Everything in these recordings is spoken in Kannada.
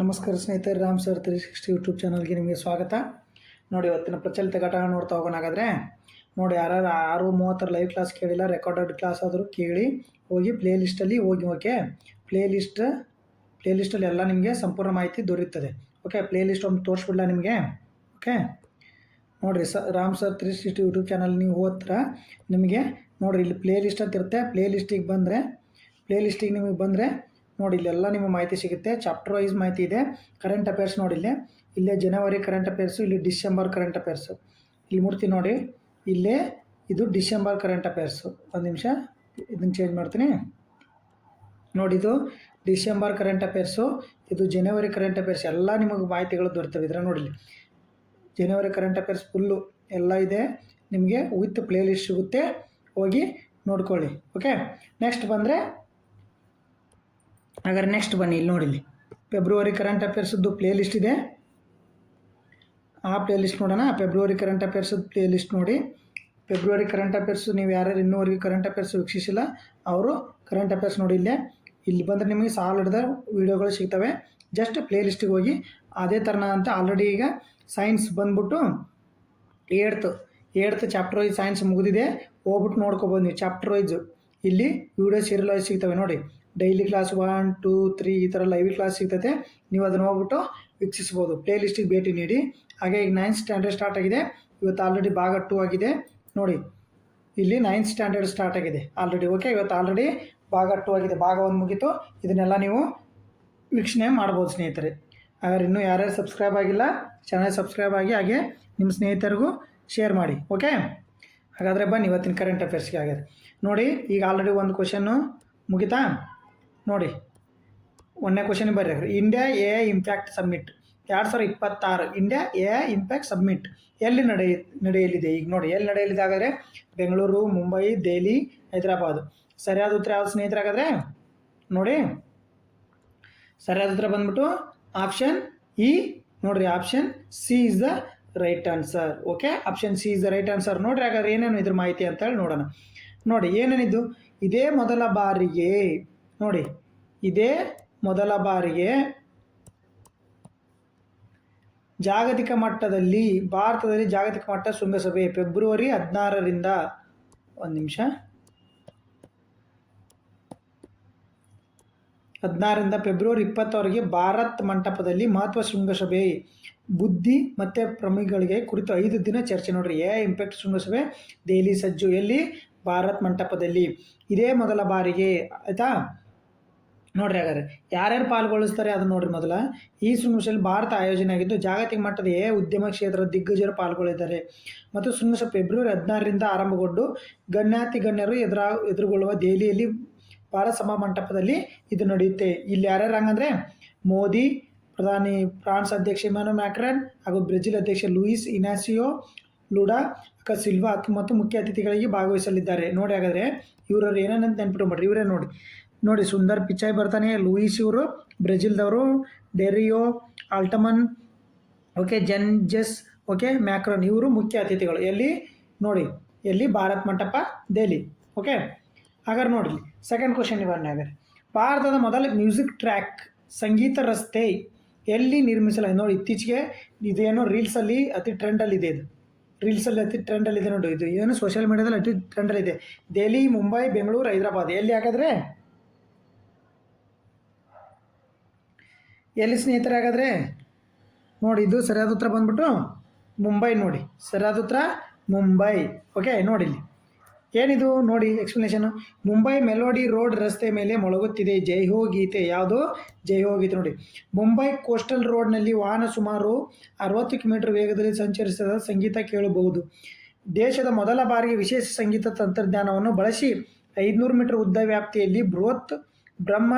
ನಮಸ್ಕಾರ ಸ್ನೇಹಿತರೆ, ರಾಮ್ ಸರ್ 360 ಯೂಟ್ಯೂಬ್ ಚಾನಲ್ಗೆ ನಿಮಗೆ ಸ್ವಾಗತ. ನೋಡಿ, ಇವತ್ತಿನ ಪ್ರಚಲಿತ ಘಟನೆ ನೋಡ್ತಾ ಹೋಗೋಣ. ಹಾಗಾದರೆ ನೋಡಿ, ಯಾರು 6:30 ಲೈವ್ ಕ್ಲಾಸ್ ಕೇಳಿಲ್ಲ, ರೆಕಾರ್ಡೆಡ್ ಕ್ಲಾಸ್ ಆದರೂ ಕೇಳಿ ಹೋಗಿ ಪ್ಲೇಲಿಸ್ಟಲ್ಲಿ ಹೋಗಿ. ಓಕೆ, ಪ್ಲೇಲಿಸ್ಟಲ್ಲಿ ಎಲ್ಲ ನಿಮಗೆ ಸಂಪೂರ್ಣ ಮಾಹಿತಿ ದೊರೆಯುತ್ತದೆ. ಓಕೆ, ಪ್ಲೇಲಿಸ್ಟ್ ಒಂದು ತೋರಿಸ್ಬಿಡಲ ನಿಮಗೆ. ಓಕೆ, ನೋಡಿರಿ ರಾಮ್ ಸರ್ 360 ಯೂಟ್ಯೂಬ್ ಚಾನಲ್ ನೀವು ಹೋದ್ರೆ ನಿಮಗೆ ನೋಡಿರಿ ಇಲ್ಲಿ ಪ್ಲೇಲಿಸ್ಟ್ ಅಂತ ಇರುತ್ತೆ. ಪ್ಲೇಲಿಸ್ಟಿಗೆ ನಿಮಗೆ ಬಂದರೆ ನೋಡಿ, ಇಲ್ಲೆಲ್ಲ ನಿಮ್ಮ ಮಾಹಿತಿ ಸಿಗುತ್ತೆ. ಚಾಪ್ಟರ್ ವೈಸ್ ಮಾಹಿತಿ ಇದೆ. ಕರೆಂಟ್ ಅಫೇರ್ಸ್ ನೋಡಿ, ಇಲ್ಲೇ ಜನವರಿ ಕರೆಂಟ್ ಅಫೇರ್ಸು, ಇಲ್ಲಿ ಡಿಸೆಂಬರ್ ಕರೆಂಟ್ ಅಫೇರ್ಸು. ಇಲ್ಲಿ ಮೂರ್ತಿ ನೋಡಿ, ಇಲ್ಲೇ ಇದು ಡಿಸೆಂಬರ್ ಕರೆಂಟ್ ಅಫೇರ್ಸು. ಒಂದು ನಿಮಿಷ ಇದನ್ನು ಚೇಂಜ್ ಮಾಡ್ತೀನಿ. ನೋಡಿ, ಇದು ಡಿಸೆಂಬರ್ ಕರೆಂಟ್ ಅಫೇರ್ಸು, ಇದು ಜನವರಿ ಕರೆಂಟ್ ಅಫೇರ್ಸ್. ಎಲ್ಲ ನಿಮಗೆ ಮಾಹಿತಿಗಳು ದೊರೆತವೆ ಇದ್ರೆ. ನೋಡಿ, ಜನವರಿ ಕರೆಂಟ್ ಅಫೇರ್ಸ್ ಫುಲ್ಲು ಎಲ್ಲ ಇದೆ ನಿಮಗೆ, ವಿತ್ ಪ್ಲೇಲಿಸ್ಟ್ ಸಿಗುತ್ತೆ. ಹೋಗಿ ನೋಡ್ಕೊಳ್ಳಿ. ಓಕೆ, ನೆಕ್ಸ್ಟ್ ಬನ್ನಿ. ಇಲ್ಲಿ ನೋಡಿ, ಫೆಬ್ರವರಿ ಕರೆಂಟ್ ಅಫೇರ್ಸದ್ದು ಪ್ಲೇಲಿಸ್ಟ್ ಇದೆ. ಆ ಪ್ಲೇಲಿಸ್ಟ್ ನೋಡೋಣ. ಫೆಬ್ರವರಿ ಕರೆಂಟ್ ಅಫೇರ್ಸದ್ದು ಪ್ಲೇಲಿಸ್ಟ್ ನೋಡಿ. ಫೆಬ್ರವರಿ ಕರೆಂಟ್ ಅಫೇರ್ಸು ನೀವು ಯಾರ್ಯಾರು ಇನ್ನೂವರೆಗೆ ಕರೆಂಟ್ ಅಫೇರ್ಸ್ ವೀಕ್ಷಿಸಿಲ್ಲ ಅವರು ಕರೆಂಟ್ ಅಫೇರ್ಸ್ ನೋಡಿ. ಇಲ್ಲಿ ಬಂದರೆ ನಿಮಗೆ ಸಾಲಿಡ್ದ ವೀಡಿಯೋಗಳು ಸಿಗ್ತವೆ. ಜಸ್ಟ್ ಪ್ಲೇಲಿಸ್ಟಿಗೆ ಹೋಗಿ ಅದೇ ಥರನ ಅಂತ. ಆಲ್ರೆಡಿ ಈಗ ಸೈನ್ಸ್ ಬಂದ್ಬಿಟ್ಟು ಏಡ್ತ್ ಚಾಪ್ಟರ್ ವೈಸ್ ಸೈನ್ಸ್ ಮುಗಿದಿದೆ. ಹೋಗ್ಬಿಟ್ಟು ನೋಡ್ಕೊಬೋದು ನೀವು ಚಾಪ್ಟರ್ ವೈಸು. ಇಲ್ಲಿ ವೀಡಿಯೋ ಸೀರಿಯಲ್ ವೈಸ್ ಸಿಗ್ತವೆ ನೋಡಿ. ಡೈಲಿ ಕ್ಲಾಸ್ 1, 2, 3 ಈ ಥರ ಲೈವ್ ಕ್ಲಾಸ್ ಸಿಗ್ತದೆ. ನೀವು ಅದನ್ನು ಹೋಗ್ಬಿಟ್ಟು ವೀಕ್ಷಿಸ್ಬೋದು. ಪ್ಲೇಲಿಸ್ಟಿಗೆ ಭೇಟಿ ನೀಡಿ. ಹಾಗೆ ಈಗ 9th ಸ್ಟ್ಯಾಂಡರ್ಡ್ ಸ್ಟಾರ್ಟ್ ಆಗಿದೆ. ಇವತ್ತು ಆಲ್ರೆಡಿ ಭಾಗ 2 ಆಗಿದೆ ನೋಡಿ. ಇಲ್ಲಿ 9th ಸ್ಟ್ಯಾಂಡರ್ಡ್ ಸ್ಟಾರ್ಟ್ ಆಗಿದೆ ಆಲ್ರೆಡಿ. ಓಕೆ, ಇವತ್ತು ಆಲ್ರೆಡಿ ಭಾಗ 2 ಆಗಿದೆ. ಭಾಗ 1 ಮುಗೀತು. ಇದನ್ನೆಲ್ಲ ನೀವು ವೀಕ್ಷಣೆ ಮಾಡ್ಬೋದು ಸ್ನೇಹಿತರೆ. ಹಾಗಾದ್ರೆ ಇನ್ನೂ ಯಾರ್ಯಾರು ಸಬ್ಸ್ಕ್ರೈಬ್ ಆಗಿಲ್ಲ ಚಾನಲ್ ಸಬ್ಸ್ಕ್ರೈಬ್ ಆಗಿ, ಹಾಗೆ ನಿಮ್ಮ ಸ್ನೇಹಿತರಿಗೂ ಶೇರ್ ಮಾಡಿ. ಓಕೆ, ಹಾಗಾದರೆ ಬನ್ನಿ ಇವತ್ತಿನ ಕರೆಂಟ್ ಅಫೇರ್ಸ್ಗೆ. ಹಾಗಾದ್ರೆ ನೋಡಿ, ಈಗ ಆಲ್ರೆಡಿ ಒಂದು ಕ್ವಶನ್ನು ಮುಗಿತಾ ನೋಡಿ. 1ನೇ ಕ್ವಶನ್ ಬರ್ರಿ. India AI impact summit 2026 India AI impact summit ಎಲ್ಲಿ ನಡೆಯಲಿದೆ? ಈಗ ನೋಡಿ, ಎಲ್ಲಿ ನಡೆಯಲಿದೆ? ಹಾಗಾದರೆ ಬೆಂಗಳೂರು, ಮುಂಬೈ, ದೆಹಲಿ, ಹೈದರಾಬಾದ್. ಸರಿಯಾದ ಉತ್ತರ ಯಾವ್ದು ಸ್ನೇಹಿತರೆ? ಹಾಗಾದರೆ ನೋಡಿ, ಸರಿಯಾದ ಉತ್ತರ ಬಂದ್ಬಿಟ್ಟು ಆಪ್ಷನ್ ಇ ನೋಡಿರಿ. Option C is the right answer. Okay, option C is the right answer. ನೋಡಿರಿ, ಹಾಗಾದ್ರೆ ಏನೇನು ಇದ್ರ ಮಾಹಿತಿ ಅಂತೇಳಿ ನೋಡೋಣ. ನೋಡಿ, ಏನೇನಿದ್ದು? ಇದೇ ಮೊದಲ ಬಾರಿಗೆ ಜಾಗತಿಕ ಮಟ್ಟದಲ್ಲಿ, ಭಾರತದಲ್ಲಿ ಜಾಗತಿಕ ಮಟ್ಟ ಶೃಂಗಸಭೆ ಫೆಬ್ರವರಿ 16ರಿಂದ ಫೆಬ್ರವರಿ 20ವರೆಗೆ ಭಾರತ್ ಮಂಟಪದಲ್ಲಿ ಮಹತ್ವ ಶೃಂಗಸಭೆ ಬುದ್ಧಿ ಮತ್ತು ಪ್ರಮಿಗಳಿಗೆ ಕುರಿತು 5 ದಿನ ಚರ್ಚೆ. ನೋಡ್ರಿ, AI ಇಂಪ್ಯಾಕ್ಟ್ ಶೃಂಗಸಭೆ ದೆಹಲಿ ಸಜ್ಜು. ಎಲ್ಲಿ? ಭಾರತ್ ಮಂಟಪದಲ್ಲಿ. ಇದೇ ಮೊದಲ ಬಾರಿಗೆ. ಆಯಿತಾ? ನೋಡ್ರಿ, ಹಾಗಾದ್ರೆ ಯಾರ್ಯಾರು ಪಾಲ್ಗೊಳಿಸ್ತಾರೆ ಅದು ನೋಡ್ರಿ. ಮೊದಲ ಈ ಶೃಂಗಸಭೆಯಲ್ಲಿ ಭಾರತ ಆಯೋಜನೆ ಆಗಿದ್ದು ಜಾಗತಿಕ ಮಟ್ಟದ AI ಉದ್ಯಮ ಕ್ಷೇತ್ರದ ದಿಗ್ಗಜರು ಪಾಲ್ಗೊಳ್ಳಿದ್ದಾರೆ. ಮತ್ತು ಶೃಂಗಸಭೆ ಫೆಬ್ರವರಿ 16ರಿಂದ ಆರಂಭಗೊಂಡು ಗಣ್ಯರು ಎದುರುಗೊಳ್ಳುವ ದೆಹಲಿಯಲ್ಲಿ ಭಾರತ ಸಭಾ ಮಂಟಪದಲ್ಲಿ ಇದು ನಡೆಯುತ್ತೆ. ಇಲ್ಲಿ ಯಾರ್ಯಾರು ಹಂಗಂದರೆ ಮೋದಿ, ಪ್ರಧಾನಿ ಫ್ರಾನ್ಸ್ ಅಧ್ಯಕ್ಷ ಇಮ್ಯಾನ್ಯುಯಲ್ ಮ್ಯಾಕ್ರಾನ್, ಹಾಗೂ ಬ್ರೆಜಿಲ್ ಅಧ್ಯಕ್ಷ ಲೂಯಿಸ್ ಇನಾಸಿಯೋ ಲುಡಾ ಸಿಲ್ವಾ ಮತ್ತು ಮುಖ್ಯ ಅತಿಥಿಗಳಿಗೆ ಭಾಗವಹಿಸಲಿದ್ದಾರೆ. ನೋಡಿ, ಹಾಗಾದರೆ ಇವರು ಏನಂತ ನೆನ್ಪಿಟ್ಕೊಂಡ್ಬಿಡ್ರಿ. ಇವರೇ ನೋಡಿ, ಸುಂದರ್ ಪಿಚಾಯ್ ಬರ್ತಾನೆ. ಲೂಯಿಸ್ ಇವರು ಬ್ರೆಜಿಲ್ದವರು. ಡೆರಿಯೋ ಆಲ್ಟಮನ್, ಓಕೆ, ಜೆಸ್, ಓಕೆ, ಮ್ಯಾಕ್ರಾನ್ ಇವರು ಮುಖ್ಯ ಅತಿಥಿಗಳು. ಎಲ್ಲಿ ಭಾರತ್ ಮಂಟಪ ದೆಹಲಿ. ಓಕೆ, ಹಾಗಾದ್ರೆ ನೋಡಿ, ಸೆಕೆಂಡ್ ಕ್ವಶನ್ ಇವನ್ನೇ. ಹಾಗಾದ್ರೆ ಭಾರತದ ಮೊದಲ ಮ್ಯೂಸಿಕ್ ಟ್ರ್ಯಾಕ್ ಸಂಗೀತ ರಸ್ತೆ ಎಲ್ಲಿ ನಿರ್ಮಿಸಲಾಗಿದೆ? ನೋಡಿ, ಇತ್ತೀಚೆಗೆ ಇದೇನೋ ರೀಲ್ಸಲ್ಲಿ ಅತಿ ಟ್ರೆಂಡಲ್ಲಿದೆ. ನೋಡಿ, ಇದು ಏನು ಸೋಷಿಯಲ್ ಮೀಡಿಯಾದಲ್ಲಿ ಅತಿ ಟ್ರೆಂಡಲ್ಲಿದೆ. ದೆಹಲಿ, ಮುಂಬೈ, ಬೆಂಗಳೂರು, ಹೈದರಾಬಾದ್. ಎಲ್ಲಿ? ಹಾಗಾದರೆ ಎಲ್ಲಿ ಸ್ನೇಹಿತರೆ? ಹಾಗಾದರೆ ನೋಡಿ, ಇದು ಸರಿಯಾದ ಉತ್ತರ ಬಂದ್ಬಿಟ್ಟು ಮುಂಬೈ. ನೋಡಿ, ಸರಿಯಾದ ಉತ್ತರ ಮುಂಬೈ. ಓಕೆ, ನೋಡಿ ಇಲ್ಲಿ ಏನಿದು ನೋಡಿ ಎಕ್ಸ್ಪ್ಲನೇಷನು. ಮುಂಬೈ ಮೆಲೋಡಿ ರೋಡ್ ರಸ್ತೆ ಮೇಲೆ ಮೊಳಗುತ್ತಿದೆ ಜೈ ಹೋ ಗೀತೆ. ಯಾವುದು? ಜೈ ಹೋ ಗೀತೆ. ನೋಡಿ, ಮುಂಬೈ ಕೋಸ್ಟಲ್ ರೋಡ್ನಲ್ಲಿ ವಾಹನ ಸುಮಾರು 60 ಕಿಲೋಮೀಟರ್ ವೇಗದಲ್ಲಿ ಸಂಚರಿಸಿದ ಸಂಗೀತ ಕೇಳಬಹುದು. ದೇಶದ ಮೊದಲ ಬಾರಿಗೆ ವಿಶೇಷ ಸಂಗೀತ ತಂತ್ರಜ್ಞಾನವನ್ನು ಬಳಸಿ 500 ಮೀಟರ್ ಉದ್ದ ವ್ಯಾಪ್ತಿಯಲ್ಲಿ ಬೃಹತ್ ಬ್ರಹ್ಮ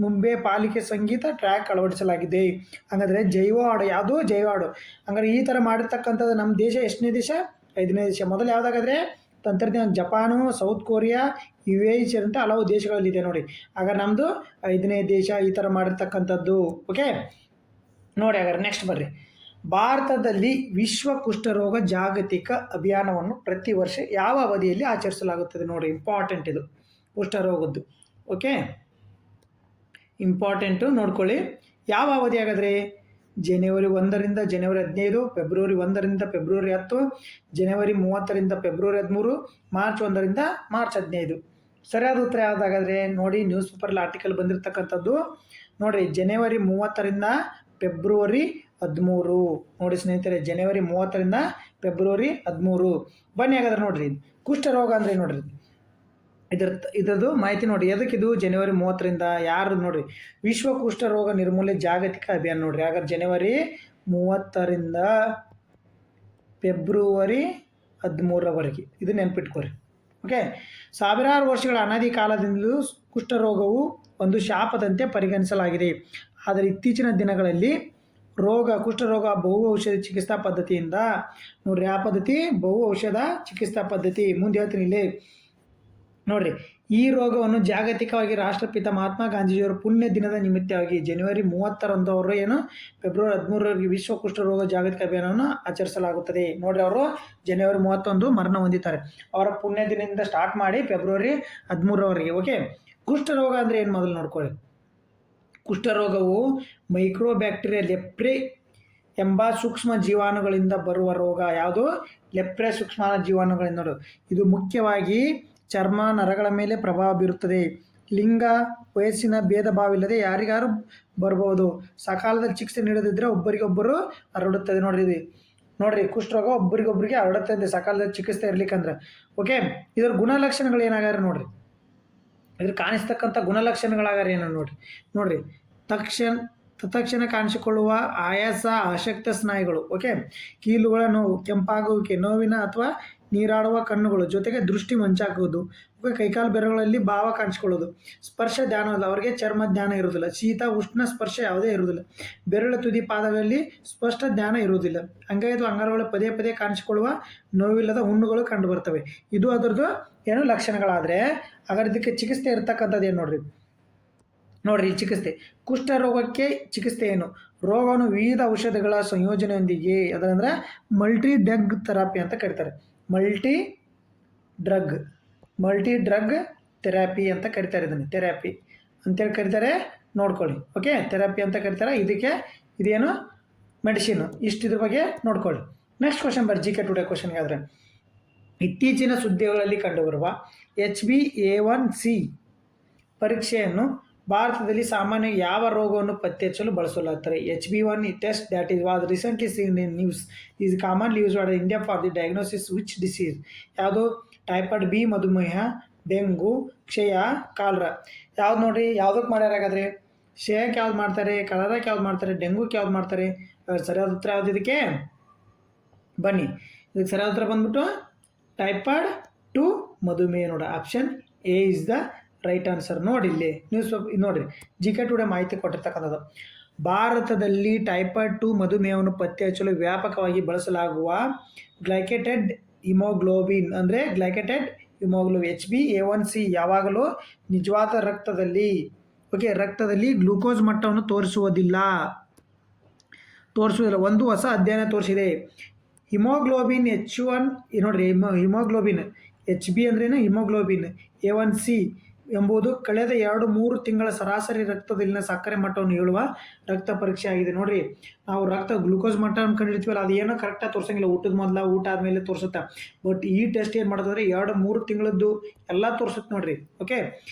ಮುಂಬೈ ಪಾಲಿಕೆ ಸಂಗೀತ ಟ್ರ್ಯಾಕ್ ಅಳವಡಿಸಲಾಗಿದೆ. ಹಾಗಾದರೆ ಜೈವ ಹಾಡು. ಯಾವುದು? ಜೈವ ಹಾಡು. ಹಂಗಾರೆ ಈ ಥರ ಮಾಡಿರ್ತಕ್ಕಂಥದ್ದು ನಮ್ಮ ದೇಶ ಎಷ್ಟನೇ ದೇಶ? 5ನೇ ದೇಶ. ಮೊದಲು ಯಾವುದಾಗಾದರೆ ತಂತ್ರಜ್ಞಾನ ಜಪಾನು, ಸೌತ್ ಕೊರಿಯಾ, UAE ಸೇರಿದಂತೆ ಹಲವು ದೇಶಗಳಲ್ಲಿದೆ ನೋಡಿ. ಆಗ ನಮ್ಮದು 5ನೇ ದೇಶ ಈ ಥರ ಮಾಡಿರ್ತಕ್ಕಂಥದ್ದು. ಓಕೆ, ನೋಡಿ, ಹಾಗಾದ್ರೆ ನೆಕ್ಸ್ಟ್ ಬರ್ರಿ. ಭಾರತದಲ್ಲಿ ವಿಶ್ವ ಕುಷ್ಠರೋಗ ಜಾಗತಿಕ ಅಭಿಯಾನವನ್ನು ಪ್ರತಿ ವರ್ಷ ಯಾವ ಅವಧಿಯಲ್ಲಿ ಆಚರಿಸಲಾಗುತ್ತದೆ? ನೋಡಿ, ಇಂಪಾರ್ಟೆಂಟ್ ಇದು ಕುಷ್ಠರೋಗದ್ದು. ಓಕೆ, ಇಂಪಾರ್ಟೆಂಟು ನೋಡ್ಕೊಳ್ಳಿ. ಯಾವ ಅವಧಿ ಹಾಗಾದರೆ? ಜನವರಿ 1ರಿಂದ ಜನವರಿ 15, ಫೆಬ್ರವರಿ 1ರಿಂದ ಫೆಬ್ರವರಿ 10, ಜನವರಿ 30ರಿಂದ ಫೆಬ್ರವರಿ 13, ಮಾರ್ಚ್ 1ರಿಂದ ಮಾರ್ಚ್ 15. ಸರಿಯಾದ ಉತ್ತರ ಯಾವುದಾಗಾದರೆ ನೋಡಿ, ನ್ಯೂಸ್ ಪೇಪರಲ್ಲಿ ಆರ್ಟಿಕಲ್ ಬಂದಿರತಕ್ಕಂಥದ್ದು ನೋಡಿರಿ, ಜನವರಿ 30ರಿಂದ ಫೆಬ್ರವರಿ 13. ನೋಡಿ ಸ್ನೇಹಿತರೆ, ಜನವರಿ 30ರಿಂದ ಫೆಬ್ರವರಿ 13. ಬನ್ನಿ ಹಾಗಾದ್ರೆ ನೋಡಿರಿ, ಕುಷ್ಠರೋಗ ಅಂದರೆ ನೋಡಿರಿ ಇದರದ್ದು ಮಾಹಿತಿ ನೋಡಿ. ಎದಕ್ಕಿದು ಜನವರಿ 30ರಿಂದ ಯಾರು ನೋಡಿರಿ, ವಿಶ್ವ ಕುಷ್ಠರೋಗ ನಿರ್ಮೂಲನೆ ಜಾಗತಿಕ ಅಭಿಯಾನ ನೋಡಿರಿ. ಹಾಗಾದ್ರೆ ಜನವರಿ 30ರಿಂದ ಫೆಬ್ರವರಿ 13ರವರೆಗೆ ಇದು ನೆನ್ಪಿಟ್ಕೊರಿ. ಓಕೆ, ಸಾವಿರಾರು ವರ್ಷಗಳ ಅನಾದಿ ಕಾಲದಿಂದಲೂ ಕುಷ್ಠರೋಗವು ಒಂದು ಶಾಪದಂತೆ ಪರಿಗಣಿಸಲಾಗಿದೆ. ಆದರೆ ಇತ್ತೀಚಿನ ದಿನಗಳಲ್ಲಿ ಕುಷ್ಠರೋಗ ಬಹು ಔಷಧ ಚಿಕಿತ್ಸಾ ಪದ್ಧತಿಯಿಂದ ನೋಡ್ರಿ, ಆ ಪದ್ಧತಿ ಬಹು ಔಷಧ ಚಿಕಿತ್ಸಾ ಪದ್ಧತಿ ಮುಂದೆ ಹೇಳ್ತೀನಿ ಇಲ್ಲಿ ನೋಡ್ರಿ. ಈ ರೋಗವನ್ನು ಜಾಗತಿಕವಾಗಿ ರಾಷ್ಟ್ರಪಿತ ಮಹಾತ್ಮ ಗಾಂಧೀಜಿಯವರ ಪುಣ್ಯ ದಿನದ ನಿಮಿತ್ತವಾಗಿ ಜನವರಿ 30ರಂದು ಅವರು ಫೆಬ್ರವರಿ 13ರವರೆಗೆ ವಿಶ್ವ ಕುಷ್ಠರೋಗ ಜಾಗತಿಕ ಅಭಿಯಾನವನ್ನು ಆಚರಿಸಲಾಗುತ್ತದೆ. ನೋಡ್ರಿ, ಅವರು ಜನವರಿ 31 ಮರಣ ಹೊಂದಿದ್ದಾರೆ. ಅವರ ಪುಣ್ಯ ದಿನದಿಂದ ಸ್ಟಾರ್ಟ್ ಮಾಡಿ ಫೆಬ್ರವರಿ 13ರವರೆಗೆ. ಓಕೆ, ಕುಷ್ಠರೋಗ ಅಂದರೆ ಏನು ಮೊದಲು ನೋಡ್ಕೊಳ್ಳಿ. ಕುಷ್ಠರೋಗವು ಮೈಕ್ರೋಬ್ಯಾಕ್ಟೀರಿಯಾ ಲೆಪ್ರೆ ಎಂಬ ಸೂಕ್ಷ್ಮ ಜೀವಾಣುಗಳಿಂದ ಬರುವ ರೋಗ. ಯಾವುದು? ಲೆಪ್ರೆ ಸೂಕ್ಷ್ಮ ಜೀವಾಣುಗಳಿಂದ. ನೋಡು, ಇದು ಮುಖ್ಯವಾಗಿ ಚರ್ಮ ನರಗಳ ಮೇಲೆ ಪ್ರಭಾವ ಬೀರುತ್ತದೆ. ಲಿಂಗ ವಯಸ್ಸಿನ ಭೇದ ಭಾವ ಇಲ್ಲದೆ ಯಾರಿಗಾರು ಬರ್ಬೋದು. ಸಕಾಲದಲ್ಲಿ ಚಿಕಿತ್ಸೆ ನೀಡದಿದ್ದರೆ ಒಬ್ಬರಿಗೊಬ್ಬರು ಹರಡುತ್ತದೆ. ನೋಡ್ರಿ ಕುಷ್ಠರೋಗ ಒಬ್ಬರಿಗೊಬ್ಬರಿಗೆ ಹರಡುತ್ತದೆ ಸಕಾಲದಲ್ಲಿ ಚಿಕಿತ್ಸೆ ಇರ್ಲಿಕ್ಕಂದ್ರೆ. ಓಕೆ, ಇದರ ಗುಣಲಕ್ಷಣಗಳು ಏನಾಗಾರೆ ನೋಡ್ರಿ, ಇದ್ರ ಕಾಣಿಸ್ತಕ್ಕಂಥ ಗುಣಲಕ್ಷಣಗಳಾಗಾರ ಏನು ನೋಡ್ರಿ ತತ್ಕ್ಷಣ ಕಾಣಿಸಿಕೊಳ್ಳುವ ಆಯಾಸ, ಅಶಕ್ತ ಸ್ನಾಯುಗಳು. ಓಕೆ, ಕೀಲುಗಳ ನೋವು, ಕೆಂಪಾಗುವಿಕೆ, ನೋವಿನ ಅಥವಾ ನೀರಾಡುವ ಕಣ್ಣುಗಳು, ಜೊತೆಗೆ ದೃಷ್ಟಿ ಮಂಚಾಗುವುದು. ಓಕೆ, ಕೈಕಾಲು ಬೆರಳುಗಳಲ್ಲಿ ಭಾವ ಕಾಣಿಸ್ಕೊಳ್ಳೋದು. ಸ್ಪರ್ಶ ಧ್ಯಾನವಲ್ಲ, ಅವರಿಗೆ ಚರ್ಮ ಧ್ಯಾನ ಇರುವುದಿಲ್ಲ. ಶೀತ ಉಷ್ಣ ಸ್ಪರ್ಶ ಯಾವುದೇ ಇರುವುದಿಲ್ಲ. ಬೆರಳು ತುದಿ ಪಾದಗಳಲ್ಲಿ ಸ್ಪಷ್ಟ ಧ್ಯಾನ ಇರುವುದಿಲ್ಲ. ಅಂಗೈ ಅಥವಾ ಅಂಗಾರಗಳು ಪದೇ ಪದೇ ಕಾಣಿಸಿಕೊಳ್ಳುವ ನೋವಿಲ್ಲದ ಹುಣ್ಣುಗಳು ಕಂಡು ಬರ್ತವೆ. ಇದು ಅದರದ್ದು ಏನು ಲಕ್ಷಣಗಳಾದರೆ, ಹಾಗಾದ್ರೆ ಇದಕ್ಕೆ ಚಿಕಿತ್ಸೆ ಇರ್ತಕ್ಕಂಥದ್ದು ಏನು ನೋಡ್ರಿ ಚಿಕಿತ್ಸೆ. ಕುಷ್ಠರೋಗಕ್ಕೆ ಚಿಕಿತ್ಸೆ ಏನು? ರೋಗವನ್ನು ವಿವಿಧ ಔಷಧಿಗಳ ಸಂಯೋಜನೆಯೊಂದಿಗೆ, ಅದರಂದ್ರೆ ಮಲ್ಟಿ ಡ್ರಗ್ ಥೆರಪಿ ಅಂತ ಕರೀತಾರೆ. ಮಲ್ಟಿ ಡ್ರಗ್ ಥೆರಪಿ ಅಂತ ಕರೀತಾರೆ. ಇದನ್ನು ಥೆರಪಿ ಅಂತೇಳಿ ಕರೀತಾರೆ, ನೋಡ್ಕೊಳ್ಳಿ. ಓಕೆ, ಥೆರಪಿ ಅಂತ ಕರೀತಾರೆ ಇದಕ್ಕೆ. ಇದೇನು? ಮೆಡಿಸಿನ್. ಇದ್ರ ಬಗ್ಗೆ ನೋಡ್ಕೊಳ್ಳಿ. ನೆಕ್ಸ್ಟ್ ಕ್ವಶನ್ ಬರ್ರಿ, GK ಟುಡೇ ಕ್ವಶನ್ಗೆ ಆದರೆ, ಇತ್ತೀಚಿನ ಸುದ್ದಿಗಳಲ್ಲಿ ಕಂಡುಬರುವ HbA1c ಪರೀಕ್ಷೆಯನ್ನು ಭಾರತದಲ್ಲಿ ಸಾಮಾನ್ಯ ಯಾವ ರೋಗವನ್ನು ಪತ್ತೆ ಹಚ್ಚಲು ಬಳಸಲಾಗುತ್ತದೆ? HbA1c test that was recently seen in news is commonly used in India for the diagnosis which disease? ಯಾವುದು? ಟೈಫಾಯ್ಡ್ ಬಿ, ಮಧುಮೇಹ, ಡೆಂಗು, ಕ್ಷಯ, ಕಾಲರಾ. ಯಾವ್ದು ನೋಡ್ರಿ, ಯಾವುದಕ್ಕೆ ಮಾಡ್ಯಾರ ಹಾಗಾದರೆ? ಕ್ಷಯಕ್ಕೆ ಯಾವ್ದು ಮಾಡ್ತಾರೆ, ಕಾಲರಾಕ್ಕೆ ಯಾವ್ದು ಮಾಡ್ತಾರೆ, ಡೆಂಗೂಕ್ಕೆ ಯಾವ್ದು ಮಾಡ್ತಾರೆ? ಸರಿಯಾದ ಉತ್ತರ ಯಾವ್ದು ಇದಕ್ಕೆ? ಬನ್ನಿ, ಇದಕ್ಕೆ ಸರಿಯಾದ ಉತ್ತರ ಬಂದ್ಬಿಟ್ಟು ಟೈಫಾಯ್ಡ್ 2 ಮಧುಮೇಹ. ನೋಡ, option A is the right answer. ನೋಡಿ ಇಲ್ಲಿ ನ್ಯೂಸ್ ನೋಡಿರಿ, GK ಟುಡೇ ಮಾಹಿತಿ ಕೊಟ್ಟಿರ್ತಕ್ಕಂಥದ್ದು. ಭಾರತದಲ್ಲಿ ಟೈಫಾಯ್ಡ್ 2 ಮಧುಮೇಹವನ್ನು ಪತ್ತೆ ಹಚ್ಚಲು ವ್ಯಾಪಕವಾಗಿ ಬಳಸಲಾಗುವ ಗ್ಲೈಕೇಟೆಡ್ ಹಿಮೋಗ್ಲೋಬಿನ್ ಅಂದರೆ HbA1c ಯಾವಾಗಲೂ ನಿಜವಾದ ರಕ್ತದಲ್ಲಿ ಗ್ಲೂಕೋಸ್ ಮಟ್ಟವನ್ನು ತೋರಿಸುವುದಿಲ್ಲ. ಒಂದು ಹೊಸ ಅಧ್ಯಯನ ತೋರಿಸಿದೆ. ಹಿಮೋಗ್ಲೋಬಿನ್ H1 ನೋಡ್ರಿ, ಹಿಮೋಗ್ಲೋಬಿನ್ HB ಅಂದ್ರೇನು? ಹಿಮೋಗ್ಲೋಬಿನ್ A1c ಎಂಬುದು ಕಳೆದ 2-3 ತಿಂಗಳ ಸರಾಸರಿ ರಕ್ತದಲ್ಲಿನ ಸಕ್ಕರೆ ಮಟ್ಟವನ್ನು ಹೇಳುವ ರಕ್ತ ಪರೀಕ್ಷೆ ಆಗಿದೆ. ನೋಡ್ರಿ, ನಾವು ಗ್ಲೂಕೋಸ್ ಮಟ್ಟವನ್ನು ಕಂಡುಹಿಡ್ತೀವಲ್ಲ, ಅದು ಏನೋ ಕರೆಕ್ಟಾಗಿ ತೋರಿಸಂಗಿಲ್ಲ. ಊಟದ ಮೊದಲ, ಊಟ ಆದಮೇಲೆ ತೋರಿಸುತ್ತೆ. ಬಟ್ ಈ ಟೆಸ್ಟ್ ಏನು ಮಾಡೋದಂದ್ರೆ 2-3 ತಿಂಗಳದ್ದು ಎಲ್ಲ ತೋರಿಸುತ್ತೆ ನೋಡ್ರಿ. ಓಕೆ,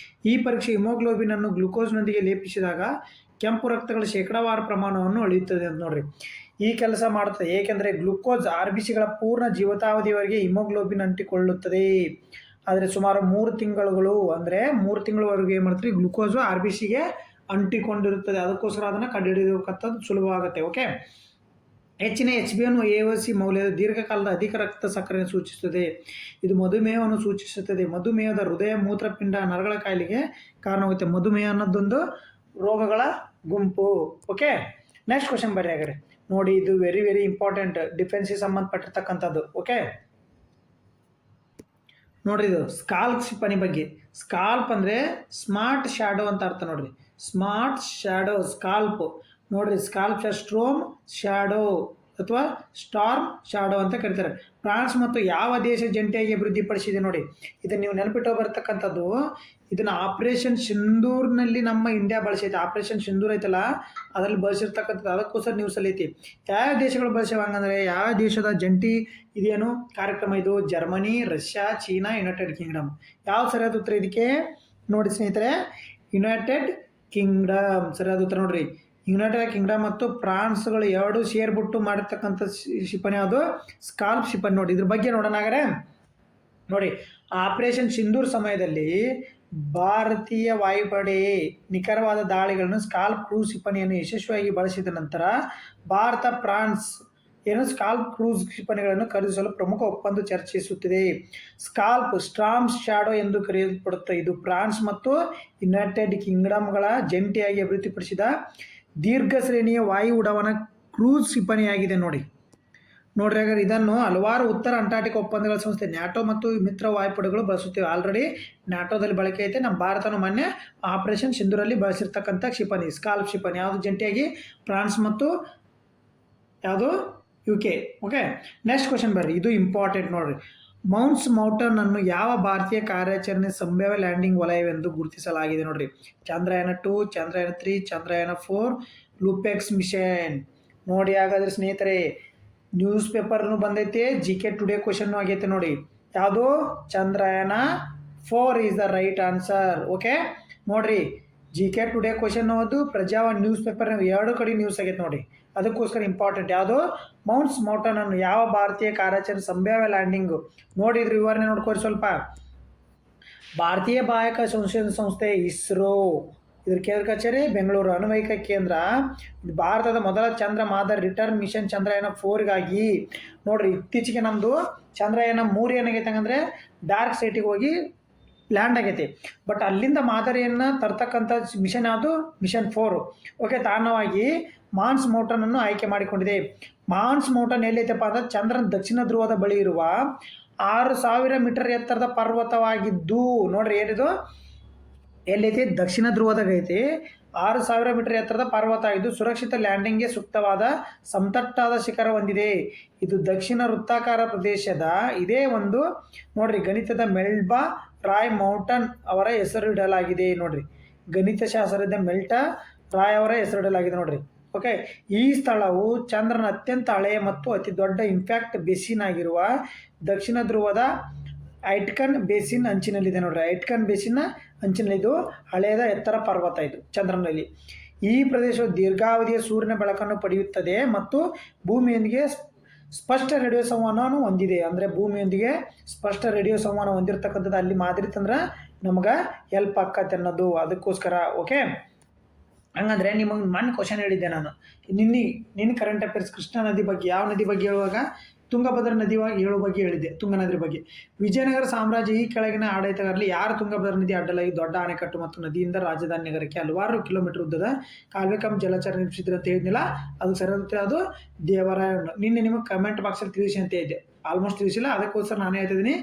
ಈ ಪರೀಕ್ಷೆ ಹಿಮೋಗ್ಲೋಬಿನನ್ನು ಗ್ಲೂಕೋಸ್ನೊಂದಿಗೆ ಲೇಪಿಸಿದಾಗ ಕೆಂಪು ರಕ್ತಗಳ ಶೇಕಡಾವಾರು ಪ್ರಮಾಣವನ್ನು ಅಳೆಯುತ್ತದೆ ಅಂತ ನೋಡ್ರಿ. ಈ ಕೆಲಸ ಮಾಡುತ್ತದೆ ಏಕೆಂದರೆ ಗ್ಲೂಕೋಸ್ RBCಗಳ ಪೂರ್ಣ ಜೀವಿತಾವಧಿಯವರೆಗೆ ಹಿಮೋಗ್ಲೋಬಿನ್ ಅಂಟಿಕೊಳ್ಳುತ್ತದೆ. ಆದರೆ ಸುಮಾರು 3 ತಿಂಗಳುಗಳು ಅಂದರೆ 3 ತಿಂಗಳವರೆಗೆ ಏನು ಮಾಡ್ತೀವಿ, ಗ್ಲೂಕೋಸು RBCಗೆ ಅಂಟಿಕೊಂಡಿರುತ್ತದೆ. ಅದಕ್ಕೋಸ್ಕರ ಅದನ್ನು ಕಂಡುಹಿಡಿಯಬೇಕಂಥದ್ದು ಸುಲಭವಾಗುತ್ತೆ. ಓಕೆ, ಹೆಚ್ಚಿನ HbA1c ಮೌಲ್ಯದ ದೀರ್ಘಕಾಲದ ಅಧಿಕ ರಕ್ತ ಸಕ್ಕರೆಯನ್ನು ಸೂಚಿಸುತ್ತದೆ. ಇದು ಮಧುಮೇಹವನ್ನು ಸೂಚಿಸುತ್ತದೆ. ಮಧುಮೇಹದ ಹೃದಯ, ಮೂತ್ರಪಿಂಡ, ನರಗಳ ಕಾಯಿಲೆಗೆ ಕಾರಣವಾಗುತ್ತೆ. ಮಧುಮೇಹ ಅನ್ನೋದೊಂದು ರೋಗಗಳ ಗುಂಪು. ಓಕೆ, ನೆಕ್ಸ್ಟ್ ಕ್ವಶನ್ ಬರ್ರಿ ಹಾಗಾದ್ರೆ ನೋಡಿ, ಇದು ವೆರಿ ವೆರಿ ಇಂಪಾರ್ಟೆಂಟ್, ಡಿಫೆನ್ಸಿಗೆ ಸಂಬಂಧಪಟ್ಟಿರ್ತಕ್ಕಂಥದ್ದು. ಓಕೆ, ನೋಡ್ರಿ, ಇದು ಸ್ಕಾಲ್ಪ್ ಕ್ಷಿಪಣಿ ಬಗ್ಗೆ. ಸ್ಕಾಲ್ಪ್ ಅಂದರೆ ಸ್ಮಾರ್ಟ್ ಶ್ಯಾಡೋ ಅಂತ ಅರ್ಥ. ನೋಡ್ರಿ, ಸ್ಮಾರ್ಟ್ ಶ್ಯಾಡೋ, ಸ್ಕಾಲ್ಪ್ ನೋಡ್ರಿ, ಸ್ಕಾಲ್ಪ್ ಸ್ಟ್ರೋಮ್ ಶ್ಯಾಡೋ ಅಥವಾ ಸ್ಟಾರ್ಮ್ ಶಾಡೋ ಅಂತ ಕರೀತಾರೆ. ಫ್ರಾನ್ಸ್ ಮತ್ತು ಯಾವ ದೇಶ ಜಂಟಿಯಾಗಿ ಅಭಿವೃದ್ಧಿಪಡಿಸಿದೆ ನೋಡಿ, ಇದನ್ನು ನೀವು ನೆನಪಿಟ್ಟು ಬರ್ತಕ್ಕಂಥದ್ದು. ಇದನ್ನು ಆಪರೇಷನ್ ಸಿಂಧೂರ್ನಲ್ಲಿ ನಮ್ಮ ಇಂಡಿಯಾ ಬಳಸೈತೆ. ಆಪರೇಷನ್ ಸಿಂಧೂರ್ ಐತಲ್ಲ, ಅದರಲ್ಲಿ ಬಳಸಿರ್ತಕ್ಕಂಥದ್ದು. ಅದಕ್ಕೋಸ್ಕರ ನ್ಯೂಸಲ್ಲಿ ಐತಿ. ಯಾವ ದೇಶಗಳು ಬಳಸ್ಯಾವ ಹಂಗಂದ್ರೆ, ಯಾವ ದೇಶದ ಜಂಟಿ ಇದೇನು ಕಾರ್ಯಕ್ರಮ ಇದು? Germany, Russia, China, United Kingdom. ಯಾವ ಸರಿಯಾದ ಉತ್ತರ ಇದಕ್ಕೆ ನೋಡಿ ಸ್ನೇಹಿತರೆ? ಯುನೈಟೆಡ್ ಕಿಂಗ್ಡಮ್ ಸರಿಯಾದ ಉತ್ತರ ನೋಡ್ರಿ. ಯುನೈಟೆಡ್ ಕಿಂಗ್ಡಮ್ ಮತ್ತು ಫ್ರಾನ್ಸ್ಗಳು ಎರಡು ಸೇರ್ಬಿಟ್ಟು ಮಾಡಿರ್ತಕ್ಕಂಥ ಕ್ಷಿಪಣಿ ಯಾವುದು? ಸ್ಕಾಲ್ಪ್ ಕ್ಷಿಪಣಿ ನೋಡಿ. ಇದ್ರ ಬಗ್ಗೆ ನೋಡೋಣ ಹಾಗಾದ್ರೆ. ನೋಡಿ, ಆಪರೇಷನ್ ಸಿಂಧೂರ್ ಸಮಯದಲ್ಲಿ ಭಾರತೀಯ ವಾಯುಪಡೆ ನಿಖರವಾದ ದಾಳಿಗಳನ್ನು ಸ್ಕಾಲ್ಪ್ ಕ್ರೂಸ್ ಕ್ಷಿಪಣಿಯನ್ನು ಯಶಸ್ವಿಯಾಗಿ ಬಳಸಿದ ನಂತರ ಭಾರತ ಫ್ರಾನ್ಸ್ ಸ್ಕಾಲ್ಪ್ ಕ್ರೂಸ್ ಕ್ಷಿಪಣಿಗಳನ್ನು ಖರೀದಿಸಲು ಪ್ರಮುಖ ಒಪ್ಪಂದ ಚರ್ಚಿಸುತ್ತಿದೆ. ಸ್ಕಾಲ್ಪ್ ಸ್ಟಾರ್ಮ್ ಶಾಡೋ ಎಂದು ಕರೆಯಲ್ಪಡುತ್ತದೆ. ಇದು ಫ್ರಾನ್ಸ್ ಮತ್ತು ಯುನೈಟೆಡ್ ಕಿಂಗ್ಡಮ್ಗಳ ಜಂಟಿಯಾಗಿ ಅಭಿವೃದ್ಧಿಪಡಿಸಿದ ದೀರ್ಘ ಶ್ರೇಣಿಯ ವಾಯು ಉಡಾವಣಾ ಕ್ರೂಸ್ ಕ್ಷಿಪಣಿಯಾಗಿದೆ ನೋಡಿ. ಹಾಗಾದ್ರೆ ಇದನ್ನು ಹಲವಾರು ಉತ್ತರ ಅಂಟಾರ್ಟಿಕ್ ಒಪ್ಪಂದಗಳ ಸಂಸ್ಥೆ ನ್ಯಾಟೋ ಮತ್ತು ಮಿತ್ರ ವಾಯುಪಡೆಗಳು ಬಳಸುತ್ತೇವೆ. ಆಲ್ರೆಡಿ ನ್ಯಾಟೋದಲ್ಲಿ ಬಳಕೆ ಐತೆ. ನಮ್ಮ ಭಾರತನು ಮೊನ್ನೆ ಆಪರೇಷನ್ ಸಿಂಧೂರಲ್ಲಿ ಬಳಸಿರ್ತಕ್ಕಂಥ ಕ್ಷಿಪಣಿ ಸ್ಕಾಲ್ಪ್ ಕ್ಷಿಪಣಿ ಯಾವುದು? ಜಂಟಿಯಾಗಿ ಫ್ರಾನ್ಸ್ ಮತ್ತು ಯಾವುದು? UK. ಓಕೆ, ನೆಕ್ಸ್ಟ್ ಕ್ವಶನ್ ಬರ್ರಿ. ಇದು ಇಂಪಾರ್ಟೆಂಟ್ ನೋಡ್ರಿ. ಮೌಂಟ್ಸ್ ಮೌಂಟನ್ ಅನ್ನು ಯಾವ ಭಾರತೀಯ ಕಾರ್ಯಾಚರಣೆ ಸಂಭಾವ್ಯ ಲ್ಯಾಂಡಿಂಗ್ ವಲಯವೆಂದು ಗುರುತಿಸಲಾಗಿದೆ ನೋಡ್ರಿ? ಚಂದ್ರಯಾನ 2, ಚಂದ್ರಯಾನ 3, ಚಂದ್ರಯಾನ 4, ಲೂಪೆಕ್ಸ್ ಮಿಷನ್. ನೋಡಿ ಹಾಗಾದ್ರೆ ಸ್ನೇಹಿತರೆ, ನ್ಯೂಸ್ ಪೇಪರ್ನು ಬಂದೈತೆ, GK ಟುಡೇ ಕ್ವಶನ್ ಆಗೈತೆ ನೋಡಿ. ಯಾವುದು? Chandrayaan 4 is the right answer. Okay ನೋಡ್ರಿ, GK ಟುಡೇ ಕ್ವಶನ್ ಅದು ಪ್ರಜಾವಾಣಿ ನ್ಯೂಸ್ ಪೇಪರ್ ಎರಡು ಕಡೆ ನ್ಯೂಸ್ ಆಗೈತೆ ನೋಡಿ. ಅದಕ್ಕೋಸ್ಕರ ಇಂಪಾರ್ಟೆಂಟ್. ಯಾವುದು? ಮೌಂಟ್ಸ್ ಮೌಂಟನ್ ಅನ್ನು ಯಾವ ಭಾರತೀಯ ಕಾರ್ಯಾಚರಣೆ ಸಂಭಾವ್ಯ ಲ್ಯಾಂಡಿಂಗು ನೋಡಿದ್ರಿ? ವಿವರಣೆ ನೋಡ್ಕೊರಿ ಸ್ವಲ್ಪ. ಭಾರತೀಯ ಬಾಹ್ಯಾಕಾಶ ಸಂಶೋಧನಾ ಸಂಸ್ಥೆ ಇಸ್ರೋ, ಇದ್ರ ಕೇಂದ್ರ ಕಚೇರಿ ಬೆಂಗಳೂರು. ಅನ್ವಯಿಕ ಕೇಂದ್ರ ಭಾರತದ ಮೊದಲ ಚಂದ್ರ ಮಾದರಿ ರಿಟರ್ನ್ ಮಿಷನ್ ಚಂದ್ರಯಾನ 4ಗಾಗಿ ನೋಡ್ರಿ. ಇತ್ತೀಚೆಗೆ ನಮ್ಮದು ಚಂದ್ರಯಾನ 3 ಏನಾಗೈತೆ ಹಂಗಂದ್ರೆ ಡಾರ್ಕ್ ಸೈಟಿಗೆ ಹೋಗಿ ಲ್ಯಾಂಡ್ ಆಗೈತೆ. ಬಟ್ ಅಲ್ಲಿಂದ ಮಾದರಿಯನ್ನು ತರ್ತಕ್ಕಂಥ ಮಿಷನ್ ಯಾವುದು? ಮಿಷನ್ 4. ಓಕೆ, ತಾಣವಾಗಿ ಮಾನ್ಸ್ ಮೌಂಟನ್ ಅನ್ನು ಆಯ್ಕೆ ಮಾಡಿಕೊಂಡಿದೆ. ಮಾನ್ಸ್ ಮೌಂಟನ್ ಎಲ್ಲೈತಪ್ಪ ಅಂದ್ರೆ ಚಂದ್ರನ ದಕ್ಷಿಣ ಧ್ರುವದ ಬಳಿ ಇರುವ 6000 ಮೀಟರ್ ಎತ್ತರದ ಪರ್ವತವಾಗಿದ್ದು ನೋಡ್ರಿ. ಏನಿದು? ಎಲ್ಲೈತಿ? ದಕ್ಷಿಣ ಧ್ರುವದಾಗ ಐತಿ. 6000 ಮೀಟರ್ ಎತ್ತರದ ಪರ್ವತ ಆಗಿದ್ದು ಸುರಕ್ಷಿತ ಲ್ಯಾಂಡಿಂಗ್ಗೆ ಸೂಕ್ತವಾದ ಸಮತಟ್ಟಾದ ಶಿಖರ ಹೊಂದಿದೆ. ಇದು ದಕ್ಷಿಣ ವೃತ್ತಾಕಾರ ಪ್ರದೇಶದ ಇದೇ ಒಂದು ನೋಡ್ರಿ ಗಣಿತದ ಮೆಲ್ಬಾ ರಾಯ್ ಮೌಂಟನ್ ಅವರ ಹೆಸರಿಡಲಾಗಿದೆ ನೋಡ್ರಿ. ಗಣಿತಶಾಸ್ತ್ರದಿಂದ ಮೆಲ್ಟಾ ರಾಯ್ ಅವರ ಹೆಸರಿಡಲಾಗಿದೆ ನೋಡ್ರಿ. ಓಕೆ, ಈ ಸ್ಥಳವು ಚಂದ್ರನ ಅತ್ಯಂತ ಹಳೆಯ ಮತ್ತು ಅತಿ ದೊಡ್ಡ ಇಂಪ್ಯಾಕ್ಟ್ ಬೇಸಿನ್ ಆಗಿರುವ ದಕ್ಷಿಣ ಧ್ರುವದ ಐಟ್ಕನ್ ಬೇಸಿನ್ ಅಂಚಿನಲ್ಲಿದೆ ನೋಡ್ರಿ. ಐಟ್ಕನ್ ಬೇಸಿನ್ ಅಂಚಿನಲ್ಲಿದ್ದು ಹಳೆಯದ ಎತ್ತರ ಪರ್ವತ ಇದು ಚಂದ್ರನಲ್ಲಿ. ಈ ಪ್ರದೇಶವು ದೀರ್ಘಾವಧಿಯ ಸೂರ್ಯನ ಬೆಳಕನ್ನು ಪಡೆಯುತ್ತದೆ ಮತ್ತು ಭೂಮಿಯೊಂದಿಗೆ ಸ್ಪಷ್ಟ ರೇಡಿಯೋ ಸಂವಹನವನ್ನು ಹೊಂದಿದೆ. ಅಂದರೆ ಭೂಮಿಯೊಂದಿಗೆ ಸ್ಪಷ್ಟ ರೇಡಿಯೋ ಸಂವಹನ ಹೊಂದಿರತಕ್ಕಂಥದ್ದು ಅಲ್ಲಿ ಮಾದರಿ ತಂದ್ರೆ ನಮ್ಗೆ ಹೆಲ್ಪ್ ಆಕ್ಕತ್ತೆ ಅನ್ನೋದು. ಅದಕ್ಕೋಸ್ಕರ ಓಕೆ. ಹಂಗಂದ್ರೆ ನಿಮಗೆ ಮೊನ್ನೆ ಕ್ವಶನ್ ಹೇಳಿದ್ದೆ ನಾನು. ನಿನ್ನ ಕರೆಂಟ್ ಅಫೇರ್ಸ್ ಕೃಷ್ಣಾ ನದಿ ಬಗ್ಗೆ, ಯಾವ ನದಿ ಬಗ್ಗೆ ಹೇಳುವಾಗ ತುಂಗಭದ್ರಾ ನದಿ ಹೇಳುವ ಬಗ್ಗೆ ಹೇಳಿದ್ದೆ. ತುಂಗಾ ನದಿ ಬಗ್ಗೆ. ವಿಜಯನಗರ ಸಾಮ್ರಾಜ್ಯ ಈ ಕೆಳಗಿನ ಆಡಳಿತಗಾರರಲ್ಲಿ ಯಾರು ತುಂಗಭದ್ರಾ ನದಿ ಅಡ್ಡಲಾಗಿ ದೊಡ್ಡ ಅಣೆಕಟ್ಟು ಮತ್ತು ನದಿಯಿಂದ ರಾಜಧಾನಿ ನಗರಕ್ಕೆ ಹಲವಾರು ಕಿಲೋಮೀಟರ್ ಉದ್ದದ ಕಾಲುವೆ ಜಲಚರ ನಿರ್ಮಿಸಿದ್ರು ಅಂತ ಹೇಳಿದ್ನಿಲ್ಲ? ಅದು ಸರಿಯಾದ ಅದು ದೇವರಾಯನ. ನಿನ್ನೆ ನಿಮಗೆ ಕಮೆಂಟ್ ಬಾಕ್ಸಲ್ಲಿ ತಿಳಿಸಿ ಅಂತ ಇದ್ದೆ. ಆಲ್ಮೋಸ್ಟ್ ತಿಳಿಸಿಲ್ಲ, ಅದಕ್ಕೋಸ್ಕರ ನಾನು ಹೇಳ್ತಿದ್ದೀನಿ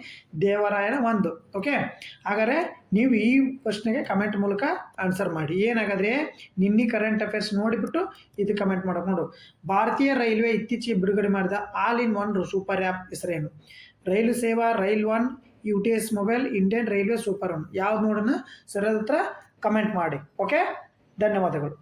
ದೇವರಾಯನ 1. ಓಕೆ, ಹಾಗಾದರೆ ನೀವು ಈ ಪ್ರಶ್ನೆಗೆ ಕಮೆಂಟ್ ಮೂಲಕ ಆನ್ಸರ್ ಮಾಡಿ. ಏನಾಗಾದ್ರೆ ನಿನ್ನೆ ಕರೆಂಟ್ ಅಫೇರ್ಸ್ ನೋಡಿಬಿಟ್ಟು ಇದು ಕಮೆಂಟ್ ಮಾಡೋಕೆ ನೋಡು. ಭಾರತೀಯ ರೈಲ್ವೆ ಇತ್ತೀಚೆಗೆ ಬಿಡುಗಡೆ ಮಾಡಿದ all in one super app ಹೆಸರೇನು? ರೈಲು ಸೇವಾ, rail one, UTS mobile, Indian railway super one. ಯಾವ್ದು ನೋಡೋಣ? ಸರಿಯಾದ ಉತ್ತರ ಕಮೆಂಟ್ ಮಾಡಿ. ಓಕೆ, ಧನ್ಯವಾದಗಳು.